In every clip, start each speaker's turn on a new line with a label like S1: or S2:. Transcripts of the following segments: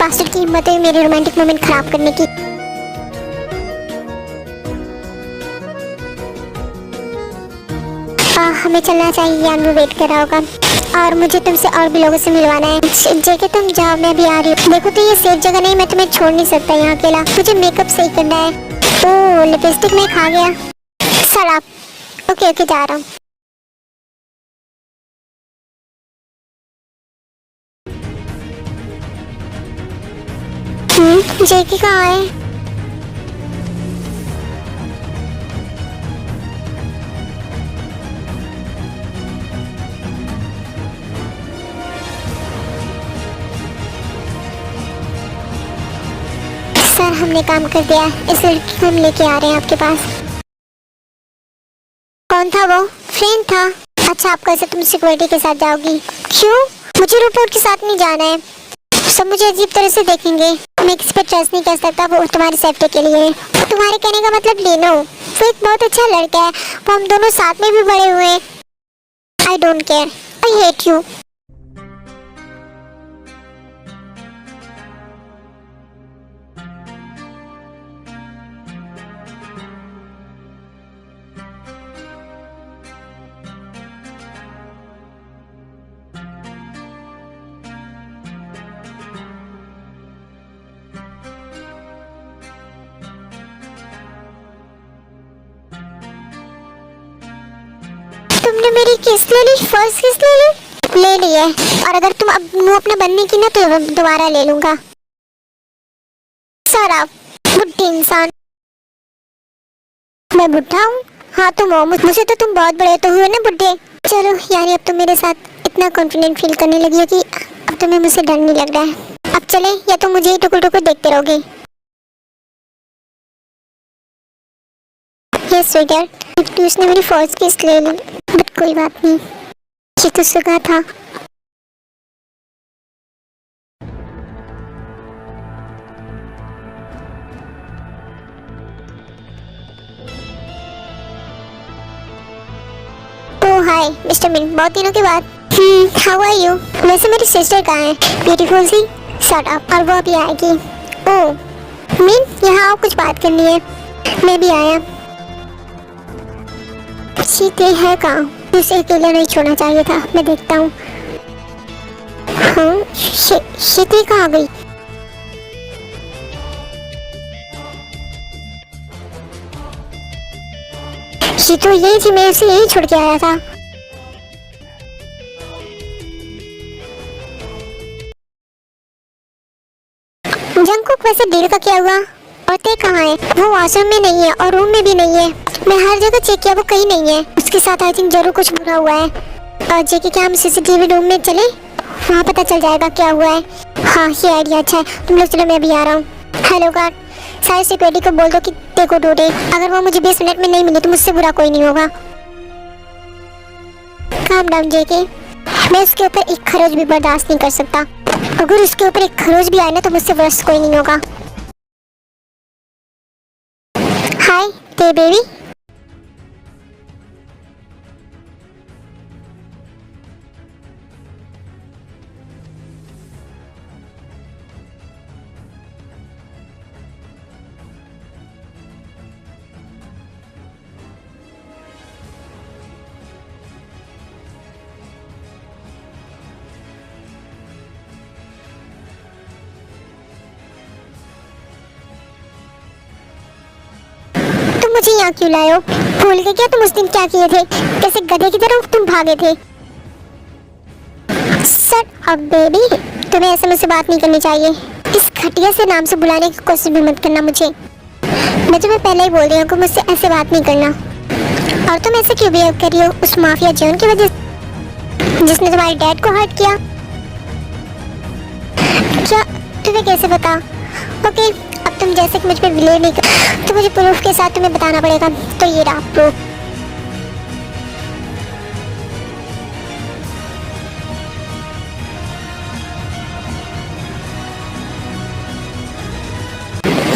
S1: Bastard की हिम्मत है मेरे रोमांटिक मोमेंट खराब करने की। हमें चलना चाहिए, यान वो वेट कर रहा होगा और मुझे तुमसे और भी लोगों से मिलवाना है। जेके तुम जाओ, मैं भी आ रही हूँ। देखो तो ये सेफ जगह नहीं, मैं तुम्हें छोड़ नहीं सकता यहाँ अकेला। मुझे मेकअप सही करना है। ओह लिपस्टिक में खा गया। शराब। ओके ओके जा रहा हूँ। जेके कहाँ है? सर हमने काम कर दिया, इस लड़की को हम लेके आ रहे हैं आपके पास। कौन था वो? फ्रेंड था। अच्छा आप कैसे तुम सिक्योरिटी के साथ जाओगी? क्यों? मुझे रिपोर्ट के साथ नहीं जाना है। सब मुझे अजीब तरह से देखेंगे। मैं किसी पे ट्रस्ट नहीं कर सकता, वो तुम्हारी सेफ्टी के लिए। तुम्हारे कहने का मतलब ले लो, वो एक बहुत अच्छा लड़का है, वो हम दोनों साथ में भी बड़े हुए हैं। I don't care, I hate you. तुमने मेरी किस ले ली? फर्स्ट किस ले ली है, और अगर तुम अब मुंह अपने बनने की ना तो दोबारा ले लूंगा। सर आप बुढ़े इंसान। मैं बुढ़ा हूँ? हाँ तुम हो, मुझे तो तुम बहुत बड़े तो हुए ना बुढ़े। चलो यानी अब तुम मेरे साथ इतना कॉन्फिडेंट फील करने लगी हो कि अब तुम्हें मुझसे डर नहीं लग रहा है। अब चले, या तो मुझे ही टुकुर टुकुर देखते रहोगे। ये स्वीटर, उसने मेरी फर्स्ट किस ले ली, बट कोई बात नहीं, ये तो सुगा था। ओह हाय मिस्टर मिन, बहुत दिनों के बाद। How are you? वैसे मेरी सिस्टर कहाँ है? ब्यूटीफुल सी। शट अप, और वो अभी आएगी। ओह मिन यहाँ आओ, कुछ बात करनी है। मैं भी आया। शीते है कहाँ? उसे अकेला नहीं छोड़ना चाहिए था, मैं देखता हूँ। हाँ शीते कहाँ गई? शीतो यही थी, मैं उसे यही छोड़ के आया था। जंगकुक वैसे डील का क्या हुआ? और ते कहाँ है? वो वॉशरूम में नहीं है और रूम में भी नहीं है। मैं हर जगह चेक किया, वो कहीं नहीं है। उसके साथ आई थिंक जरूर कुछ बुरा हुआ है। और जेके क्या हम सीसीटीवी रूम में चले? वहाँ पता चल जाएगा क्या हुआ है। हाँ ये आइडिया अच्छा है, तुम लोग चलो, मैं भी आ रहा हूँ। हेलो गार्ड, सारी सिक्योरिटी को बोल दो कि देखो ढूंढे, अगर वो मुझे 20 मिनट में नहीं मिली तो मुझसे बुरा कोई नहीं होगा। काम डाउन जेके, मैं उसके ऊपर एक खरोच भी बर्दाश्त नहीं कर सकता। अगर उसके ऊपर एक खरोच भी आए ना तो मुझसे वर्ष कोई नहीं होगा। हाय ते बेबी। मुझे यहाँ क्यों लाए हो? भूल गए क्या तुम उस दिन क्या किए थे? कैसे गधे की तरह तुम भागे थे? शट अप बेबी, तुम्हें ऐसे मुझसे बात नहीं करनी चाहिए। इस घटिया से नाम से बुलाने की कोशिश भी मत करना मुझे। मैं तुम्हें पहले ही बोल रही हूँ कि मुझसे ऐसे बात नहीं करना। और तुम ऐसे क्यों बिहेव कर रही हो उस माफिया जॉन की वजह से, जिसने तुम्हारे डैड को हर्ट किया? क्या तुम्हें कैसे पता? ओके अब तुम जैसे कि मुझ पर बिलीव नहीं कर तो मुझे प्रूफ के साथ तुम्हें बताना पड़ेगा। तो ये रहा प्रूफ।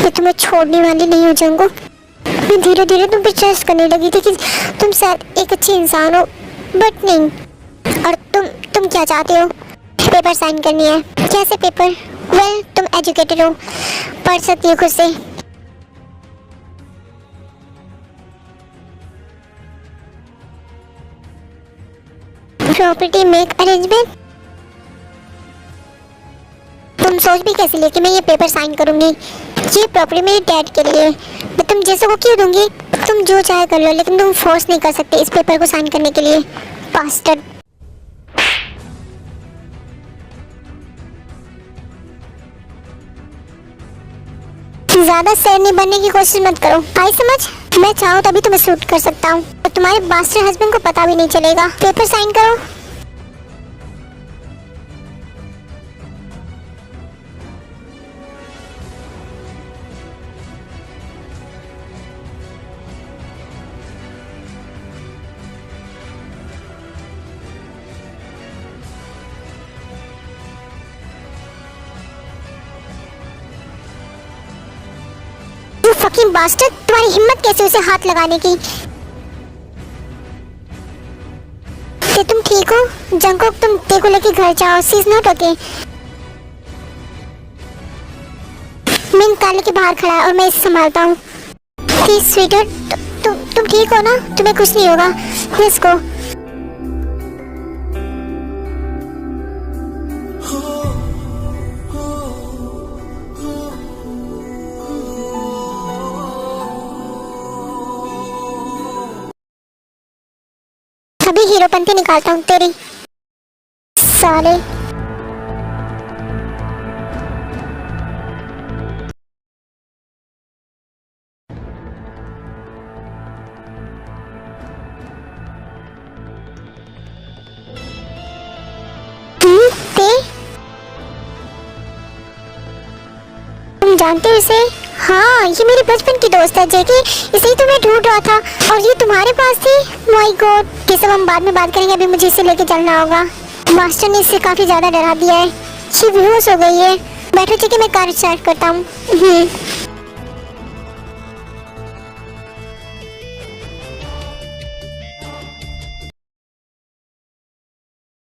S1: मैं तुम्हें छोड़ने वाली नहीं हूँ जंगू। मैं धीरे धीरे तुम पे ट्रस्ट करने लगी थी कि तुम शायद एक अच्छे इंसान हो, बट नहीं। और तुम क्या चाहते हो? पेपर साइन करनी है। कैसे पेपर? वेल तुम एजुकेटेड हो, पढ़ सकती हो खुद से। प्रॉपर्टी मेक अरेंजमेंट, तुम सोच भी कैसे लिए कि मैं ये पेपर साइन करूंगी? ये प्रॉपर्टी मेरे डैड के लिए, मैं तुम जैसे को क्यों दूंगी? तुम जो चाहे कर लो, लेकिन तुम फोर्स नहीं कर सकते इस पेपर को साइन करने के लिए। बास्टर्ड। ज्यादा सैड नहीं बनने की कोशिश मत करो, आई समझ? मैं चाहूँ तभी तुम्हें शूट कर सकता हूँ और तुम्हारे बास्टर्ड हस्बैंड को पता भी नहीं चलेगा। पेपर साइन करो। फकिंग बास्टर्ड, तुम्हारी हिम्मत कैसे उसे हाथ लगाने की? तुम ठीक हो? जंगकुक तुम ते को लेके घर जाओ, शी इज नॉट ओके। मिन ताले के बाहर खड़ा है और मैं इसे संभालता हूँ। प्लीज स्वीटहार्ट, तुम ठीक हो ना? तुम्हें कुछ नहीं होगा। Let's go. अभी हीरोपंती निकालता हूँ तेरी। साले। ते? तुम जानते हो इसे? हाँ, ये मेरी बचपन की दोस्त है जेकी, इसे ही तो मैं ढूंढ रहा था और ये तुम्हारे पास थी। माय गॉड, ये सब हम बाद में बात करेंगे, अभी मुझे इसे लेके चलना होगा। मास्टर ने इसे काफी ज्यादा डरा दिया है, ये बेहोश हो गई है। बैठो जेकी, मैं कार स्टार्ट करता हूँ।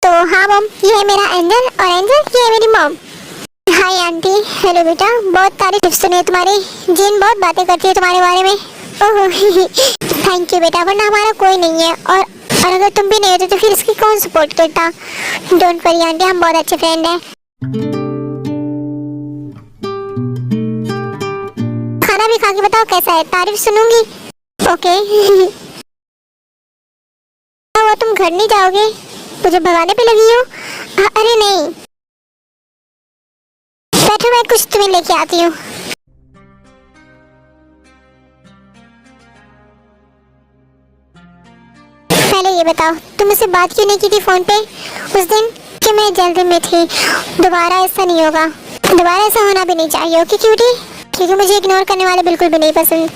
S1: तो हाँ मॉम, ये है मेरा एंजल और एंजल ये है मेरी मॉम। Hi aunty. हेलो बेटा, बहुत तारीफ सुनी है तुम्हारी। जीन बहुत बातें करती है तुम्हारे बारे में। ओह थैंक यू बेटा, वरना हमारा कोई नहीं है और अगर तुम भी नहीं होते तो फिर इसकी कौन सपोर्ट करता? डोंट वरी आंटी, हम बहुत अच्छे फ्रेंड हैं। खाना भी खा के बताओ कैसा है, तारीफ सुनूंगी। ओके। वो तुम घर नहीं जाओगे? मुझे भगाने पे लगी हो? अरे नहीं, बैठो, मैं कुछ तुम्हें लेके आती हूँ। पहले ये बताओ, तुम मुझसे बात क्यों नहीं की थी फोन पे उस दिन? कि मैं जल्दी में थी। दोबारा ऐसा नहीं होगा, दोबारा ऐसा होना भी नहीं चाहिए। Okay cutie? क्योंकि मुझे इग्नोर करने वाले बिल्कुल भी नहीं पसंद।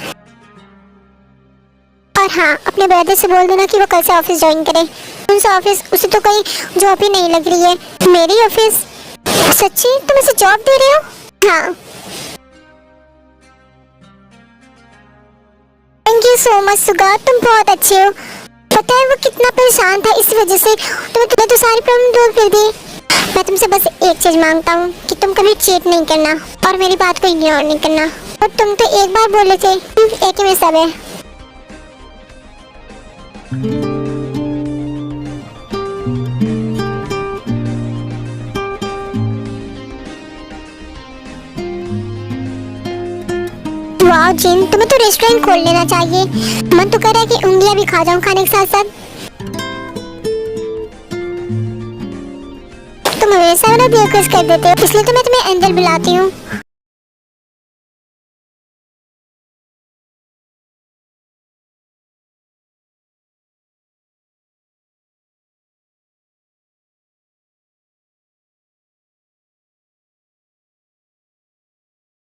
S1: और हाँ, अपने ब्रदर से बोल देना कि वो कल से ऑफिस ज्वाइन करे। कौन सा ऑफिस? उसे तो कोई जॉब ही नहीं लग रही है। मेरी ऑफिस? सच्ची तुम इसे जॉब दे रहे हो? हाँ। थैंक यू सो मच सुगा, तुम बहुत अच्छे हो। पता है वो कितना परेशान था इस वजह से, तुम्हें तो सारी प्रॉब्लम दूर कर दी। मैं तुमसे बस एक चीज मांगता हूँ कि तुम कभी चीट नहीं करना और मेरी बात को इग्नोर नहीं करना। और तुम तो एक बार बोले थे, एक ही में सब है। वाह जिन, तुम्हें तो रेस्टोरेंट खोल लेना चाहिए। मन तो कर रहा है कि उंगलियां भी खा जाऊं खाने के साथ साथ। तुम हमेशा मेरा बेवकूफ कर देते हो, इसलिए तो मैं तुम्हें एंजल बुलाती हूँ।